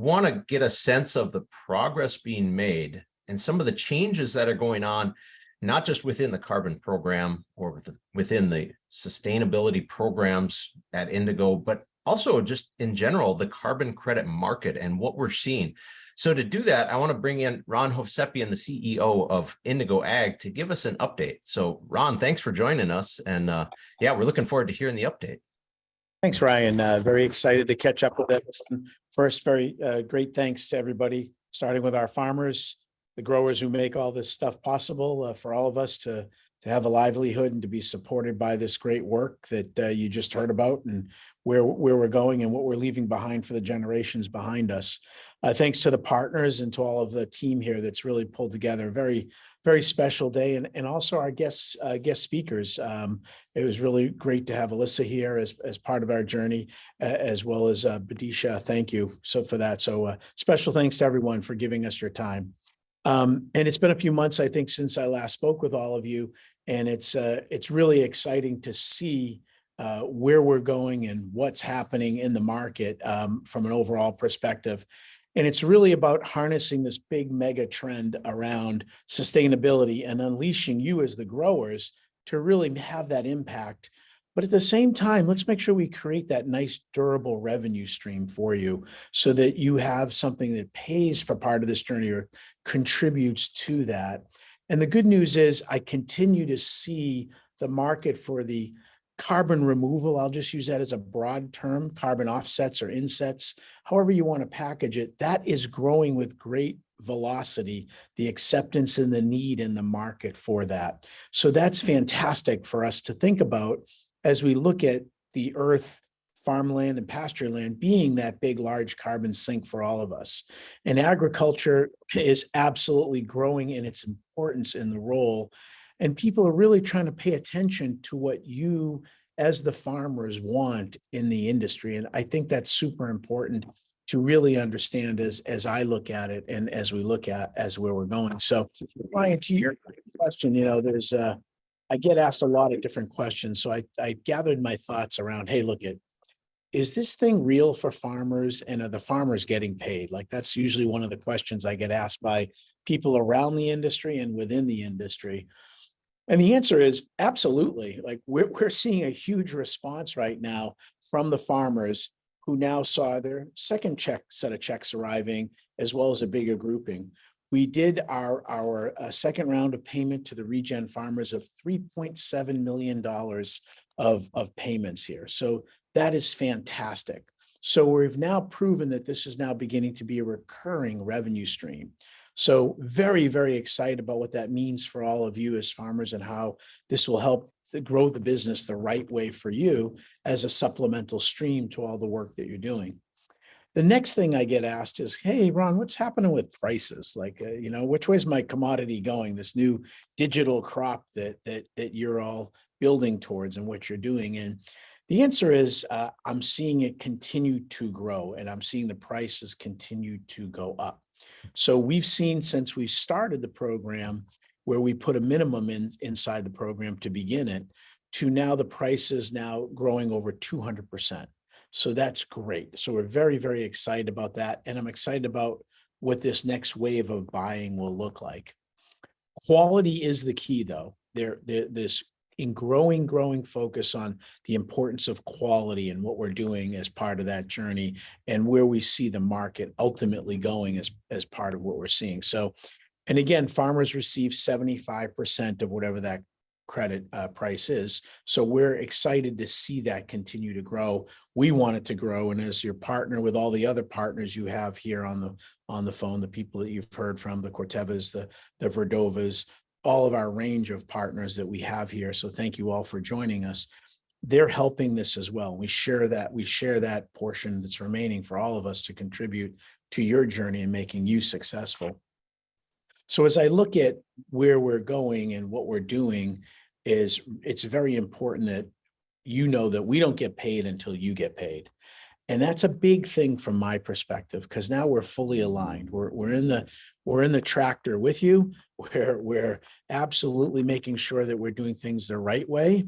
want to get a sense of the progress being made and some of the changes that are going on, not just within the carbon program or within the sustainability programs at Indigo, but also just in general, the carbon credit market and what we're seeing. So to do that, I want to bring in Ron Hovsepian, the CEO of Indigo Ag, to give us an update. So Ron, thanks for joining us. And yeah, we're looking forward to hearing the update. Thanks, Ryan. Very excited to catch up with everyone. First, very great thanks to everybody, starting with our farmers, the growers who make all this stuff possible for all of us to have a livelihood and to be supported by this great work that you just heard about, and where we're going and what we're leaving behind for the generations behind us. Thanks to the partners and to all of the team here that's really pulled together a very, very special day, and also our guest speakers. It was really great to have Alyssa here as part of our journey, as well as Badisha. Thank you for that. So special thanks to everyone for giving us your time. And it's been a few months, I think, since I last spoke with all of you, and it's really exciting to see where we're going and what's happening in the market from an overall perspective. And it's really about harnessing this big mega trend around sustainability and unleashing you as the growers to really have that impact. But at the same time, let's make sure we create that nice durable revenue stream for you so that you have something that pays for part of this journey or contributes to that. And the good news is I continue to see the market for the carbon removal, I'll just use that as a broad term, carbon offsets or insets, however you want to package it, that is growing with great velocity, the acceptance and the need in the market for that. So that's fantastic for us to think about as we look at the earth, farmland, and pasture land being that big, large carbon sink for all of us. And agriculture is absolutely growing in its importance in the role. And people are really trying to pay attention to what you as the farmers want in the industry. And I think that's super important to really understand as I look at it and as we look at as where we're going. So Ryan, to your question, there's I get asked a lot of different questions. So I gathered my thoughts around, hey, look, is this thing real for farmers, and are the farmers getting paid? Like, that's usually one of the questions I get asked by people around the industry and within the industry. And the answer is absolutely. Like, we're seeing a huge response right now from the farmers who now saw their second set of checks arriving, as well as a bigger grouping. We did our second round of payment to the regen farmers of $3.7 million of payments here. So that is fantastic. So we've now proven that this is now beginning to be a recurring revenue stream. So very, very excited about what that means for all of you as farmers and how this will help to grow the business the right way for you as a supplemental stream to all the work that you're doing. The next thing I get asked is, hey, Ron, what's happening with prices? Like, which way is my commodity going? This new digital crop that you're all building towards and what you're doing. And the answer is, I'm seeing it continue to grow, and I'm seeing the prices continue to go up. So we've seen since we started the program, where we put a minimum inside the program to begin it, to now the price is now growing over 200%. So that's great. So we're very, very excited about that. And I'm excited about what this next wave of buying will look like. Quality is the key, though. There's in growing focus on the importance of quality and what we're doing as part of that journey, and where we see the market ultimately going as part of what we're seeing. So, and again, farmers receive 75% of whatever that credit price is. So we're excited to see that continue to grow. We want it to grow. And as your partner with all the other partners you have here on the phone, the people that you've heard from, the Cortevas, the Verdovas, all of our range of partners that we have here. So thank you all for joining us. They're helping this as well. We share that portion that's remaining for all of us to contribute to your journey and making you successful. So as I look at where we're going and what we're doing, it's very important that you know that we don't get paid until you get paid. And that's a big thing from my perspective, because now we're fully aligned. We're in the tractor with you. We're absolutely making sure that we're doing things the right way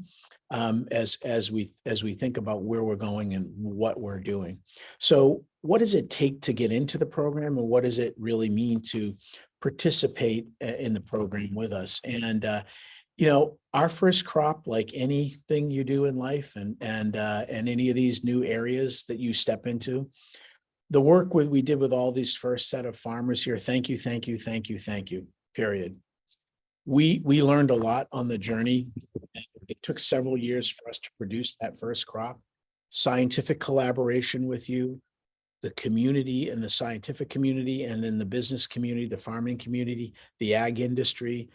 as we think about where we're going and what we're doing. So what does it take to get into the program, and what does it really mean to participate in the program with us? And our first crop, like anything you do in life, and any of these new areas that you step into, the work we did with all these first set of farmers here. Thank you, thank you, thank you, thank you. Period. We learned a lot on the journey. It took several years for us to produce that first crop. Scientific collaboration with you, the community and the scientific community, and then the business community, the farming community, the ag industry.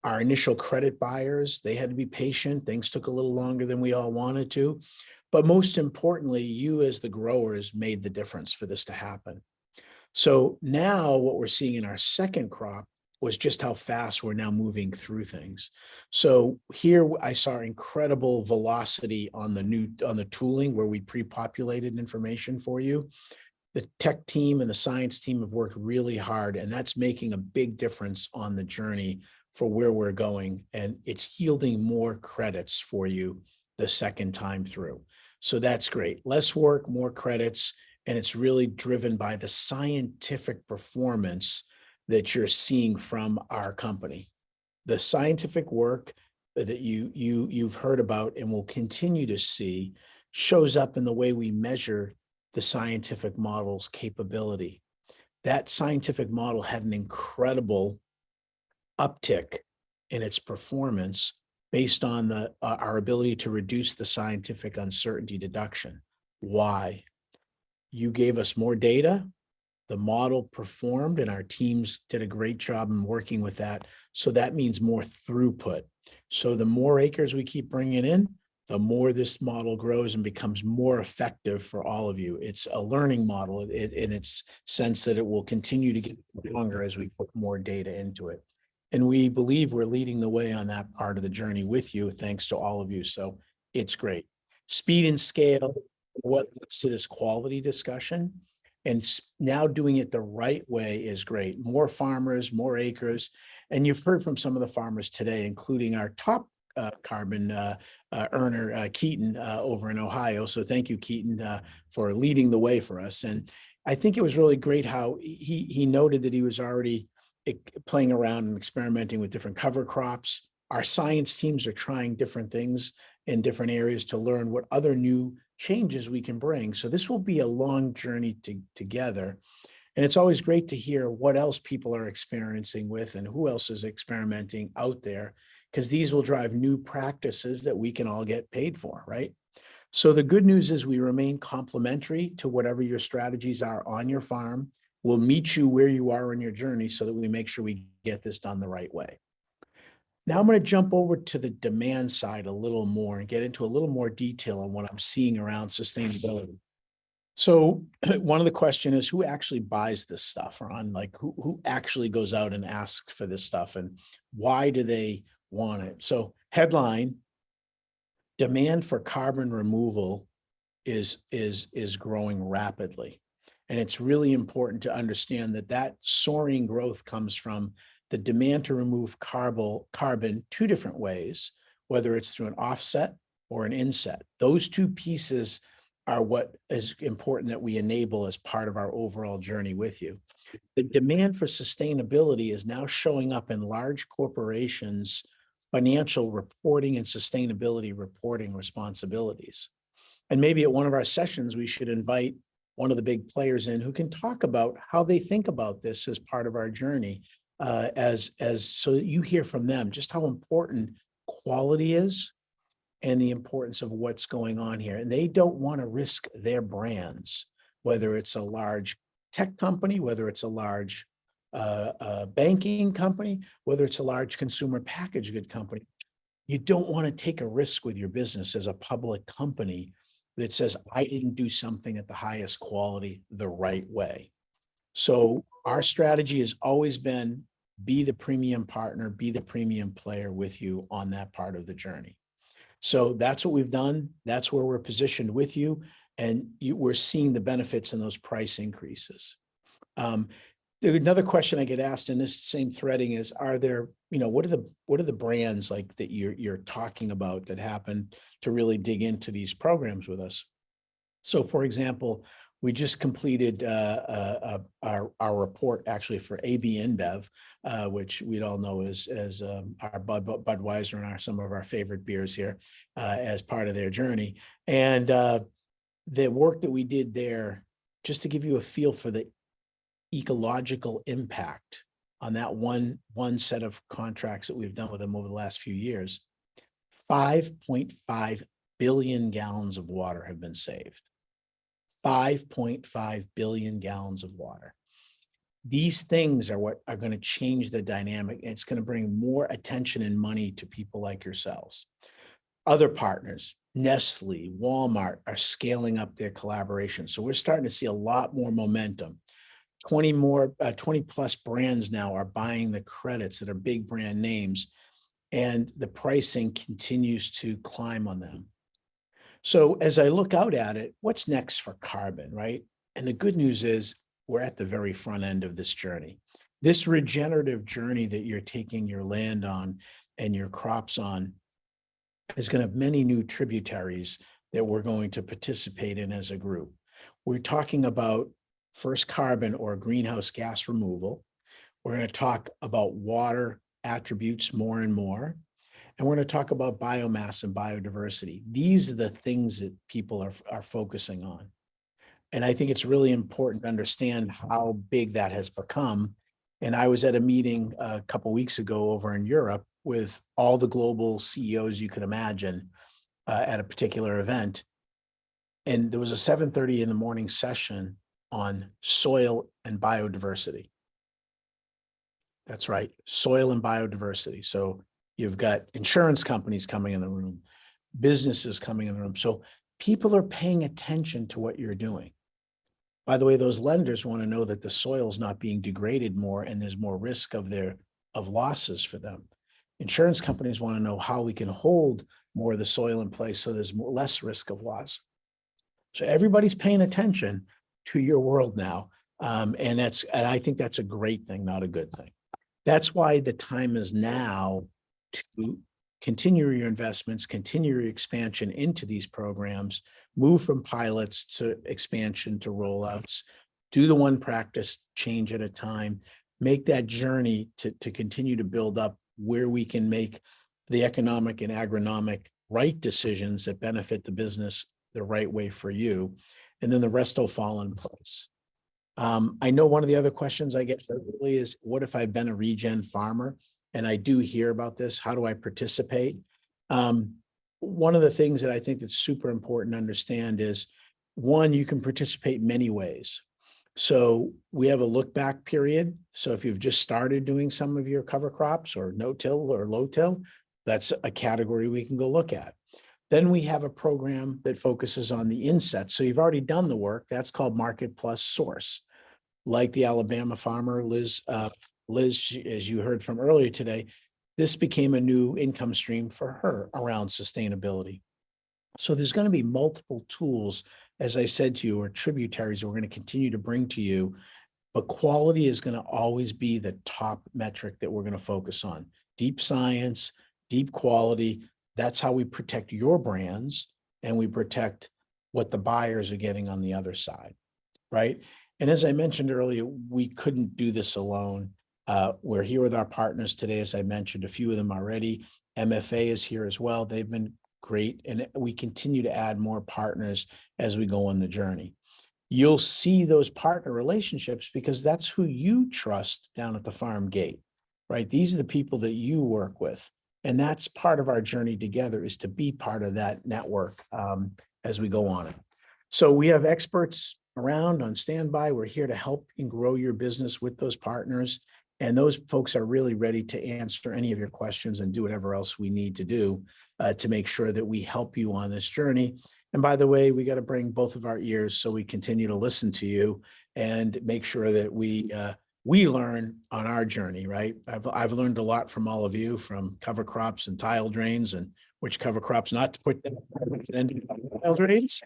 Our initial credit buyers, they had to be patient. Things took a little longer than we all wanted to. But most importantly, you as the growers made the difference for this to happen. So now what we're seeing in our second crop was just how fast we're now moving through things. So here I saw incredible velocity on the tooling where we pre-populated information for you. The tech team and the science team have worked really hard, and that's making a big difference on the journey for where we're going. And it's yielding more credits for you the second time through. So that's great. Less work, more credits, and it's really driven by the scientific performance that you're seeing from our company. The scientific work that you've heard about and will continue to see shows up in the way we measure the scientific model's capability. That scientific model had an incredible uptick in its performance based on our ability to reduce the scientific uncertainty deduction. Why? You gave us more data, the model performed, and our teams did a great job in working with that. So that means more throughput. So the more acres we keep bringing in, the more this model grows and becomes more effective for all of you. It's a learning model in its sense that it will continue to get longer as we put more data into it. And we believe we're leading the way on that part of the journey with you, thanks to all of you. So it's great. Speed and scale, what leads to this quality discussion, and now doing it the right way is great. More farmers, more acres. And you've heard from some of the farmers today, including our top carbon earner, Keaton, over in Ohio. So thank you, Keaton, for leading the way for us. And I think it was really great how he noted that he was already playing around and experimenting with different cover crops. Our science teams are trying different things in different areas to learn what other new changes we can bring. So this will be a long journey together. And it's always great to hear what else people are experiencing with and who else is experimenting out there, because these will drive new practices that we can all get paid for, right? So the good news is we remain complementary to whatever your strategies are on your farm. We'll meet you where you are in your journey so that we make sure we get this done the right way. Now I'm going to jump over to the demand side a little more and get into a little more detail on what I'm seeing around sustainability. So one of the questions is, who actually buys this stuff, Ron? Like who actually goes out and asks for this stuff, and why do they want it? So headline, demand for carbon removal is growing rapidly. And it's really important to understand that soaring growth comes from the demand to remove carbon two different ways, whether it's through an offset or an inset. Those two pieces are what is important that we enable as part of our overall journey with you. The demand for sustainability is now showing up in large corporations' financial reporting and sustainability reporting responsibilities. And maybe at one of our sessions, we should invite one of the big players in who can talk about how they think about this as part of our journey, so that you hear from them just how important quality is and the importance of what's going on here. And they don't want to risk their brands, whether it's a large tech company, whether it's a large banking company, whether it's a large consumer packaged good company. You don't want to take a risk with your business as a public company that says, I didn't do something at the highest quality the right way. So our strategy has always been be the premium partner, be the premium player with you on that part of the journey. So that's what we've done. That's where we're positioned with you. And we're seeing the benefits in those price increases. Another question I get asked in this same threading is, are there, what are the brands like that you're talking about that happen to really dig into these programs with us? So for example, We just completed our report actually for AB InBev, which we'd all know as our Budweiser and some of our favorite beers here as part of their journey. And the work that we did there, just to give you a feel for the ecological impact on that one set of contracts that we've done with them over the last few years, 5.5 billion gallons of water have been saved. 5.5 billion gallons of water. These things are what are going to change the dynamic. It's going to bring more attention and money to people like yourselves. Other partners, Nestle, Walmart, are scaling up their collaboration. So we're starting to see a lot more momentum. 20 plus brands now are buying the credits that are big brand names, and the pricing continues to climb on them. So as I look out at it, what's next for carbon, right? And the good news is we're at the very front end of this journey. This regenerative journey that you're taking your land on and your crops on is going to have many new tributaries that we're going to participate in as a group. We're talking about first carbon or greenhouse gas removal. We're going to talk about water attributes more and more. And we're going to talk about biomass and biodiversity. These are the things that people are focusing on. And I think it's really important to understand how big that has become. And I was at a meeting a couple of weeks ago over in Europe with all the global CEOs you can imagine at a particular event. And there was a 7:30 in the morning session on soil and biodiversity. That's right, soil and biodiversity. So you've got insurance companies coming in the room, businesses coming in the room. So people are paying attention to what you're doing. By the way, those lenders want to know that the soil's not being degraded more and there's more risk of losses for them. Insurance companies want to know how we can hold more of the soil in place so there's less risk of loss. So everybody's paying attention to your world now. And I think that's a great thing, not a good thing. That's why the time is now to continue your investments, continue your expansion into these programs, move from pilots to expansion to rollouts, do the one practice change at a time, make that journey to continue to build up where we can make the economic and agronomic right decisions that benefit the business the right way for you. And then the rest will fall in place. I know one of the other questions I get frequently is, what if I've been a regen farmer? And I do hear about this. How do I participate? One of the things that I think that's super important to understand is, one, you can participate in many ways. So we have a look back period. So if you've just started doing some of your cover crops or no-till or low-till, that's a category we can go look at. Then we have a program that focuses on the inset. So you've already done the work. That's called Market Plus Source. Like the Alabama farmer, Liz, as you heard from earlier today, this became a new income stream for her around sustainability. So there's going to be multiple tools, as I said to you, or tributaries we're going to continue to bring to you, but quality is going to always be the top metric that we're going to focus on. Deep science, deep quality. That's how we protect your brands and we protect what the buyers are getting on the other side, right? And as I mentioned earlier, we couldn't do this alone. We're here with our partners today, as I mentioned, a few of them already. MFA is here as well. They've been great. And we continue to add more partners as we go on the journey. You'll see those partner relationships because that's who you trust down at the farm gate, right? These are the people that you work with. And that's part of our journey together, is to be part of that network as we go on it. So we have experts around on standby. We're here to help and grow your business with those partners. And those folks are really ready to answer any of your questions and do whatever else we need to do to make sure that we help you on this journey. And by the way, we got to bring both of our ears so we continue to listen to you and make sure that we learn on our journey, right? I've learned a lot from all of you, from cover crops and tile drains and which cover crops not to put them in tile drains.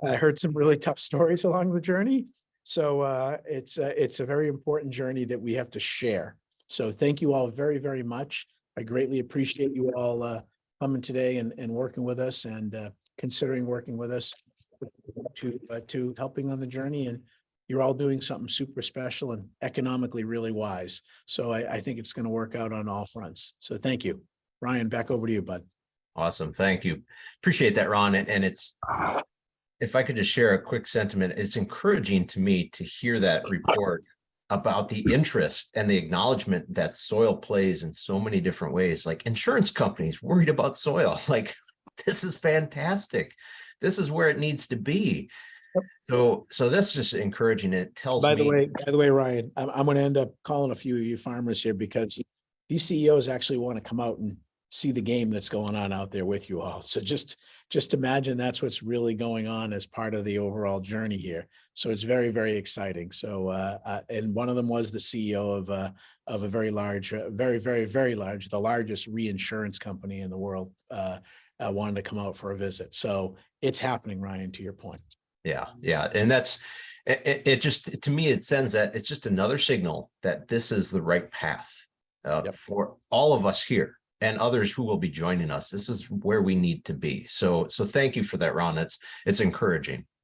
I heard some really tough stories along the journey. So it's a very important journey that we have to share. So thank you all very, very much. I greatly appreciate you all coming today and working with us and considering working with us. to helping on the journey, and you're all doing something super special and economically really wise. So I think it's going to work out on all fronts. So thank you. Ryan, back over to you, bud. Awesome. Thank you. Appreciate that, Ron. And it's, if I could just share a quick sentiment, it's encouraging to me to hear that report about the interest and the acknowledgement that soil plays in so many different ways, like insurance companies worried about soil. Like, this is fantastic. This is where it needs to be. So that's just encouraging. It tells By me. the way, Ryan, I'm going to end up calling a few of you farmers here, because these CEOs actually want to come out and see the game that's going on out there with you all. So just imagine that's what's really going on as part of the overall journey here. So it's very, very exciting. So, and one of them was the CEO of a very large, very large, the largest reinsurance company in the world, wanted to come out for a visit. So it's happening, Ryan, to your point. Yeah. And that's, it just, to me, it sends that it's just another signal that this is the right path for all of us here and others who will be joining us. This is where we need to be. So thank you for that, Ron. It's encouraging.